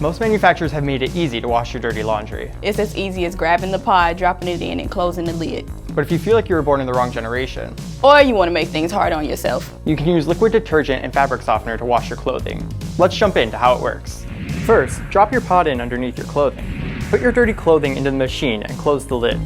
Most manufacturers have made it easy to wash your dirty laundry. It's as easy as grabbing the pod, dropping it in, and closing the lid. But if you feel like you were born in the wrong generation, Or you want to make things hard on yourself, you can use liquid detergent and fabric softener to wash your clothing. Let's jump into how it works. First, drop your pod in underneath your clothing. Put your dirty clothing into the machine and close the lid.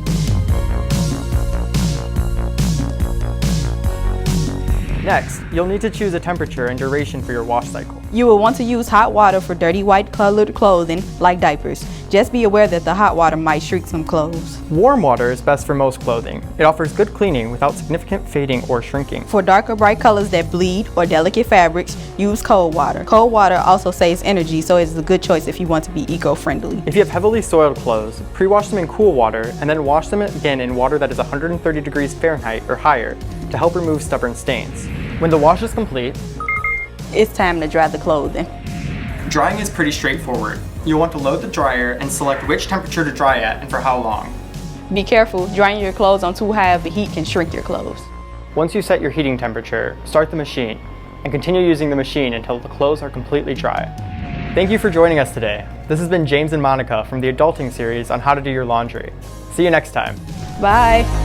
Next, you'll need to choose a temperature and duration for your wash cycle. you will want to use hot water for dirty white colored clothing like diapers. Just be aware that the hot water might shrink some clothes. Warm water is best for most clothing. It offers good cleaning without significant fading or shrinking. For darker bright colors that bleed or delicate fabrics, use cold water. Cold water also saves energy, so it's a good choice if you want to be eco-friendly. If you have heavily soiled clothes, pre-wash them in cool water and then wash them again in water that is 130 degrees Fahrenheit or higher to help remove stubborn stains. When the wash is complete, It's time to dry the clothing. drying is pretty straightforward. You'll want to load the dryer and select which temperature to dry at and for how long. Be careful, drying your clothes on too high of a heat can shrink your clothes. Once you set your heating temperature, start the machine and continue using the machine until the clothes are completely dry. Thank you for joining us today. This has been James and Monica from the Adulting series on how to do your laundry. See you next time. Bye.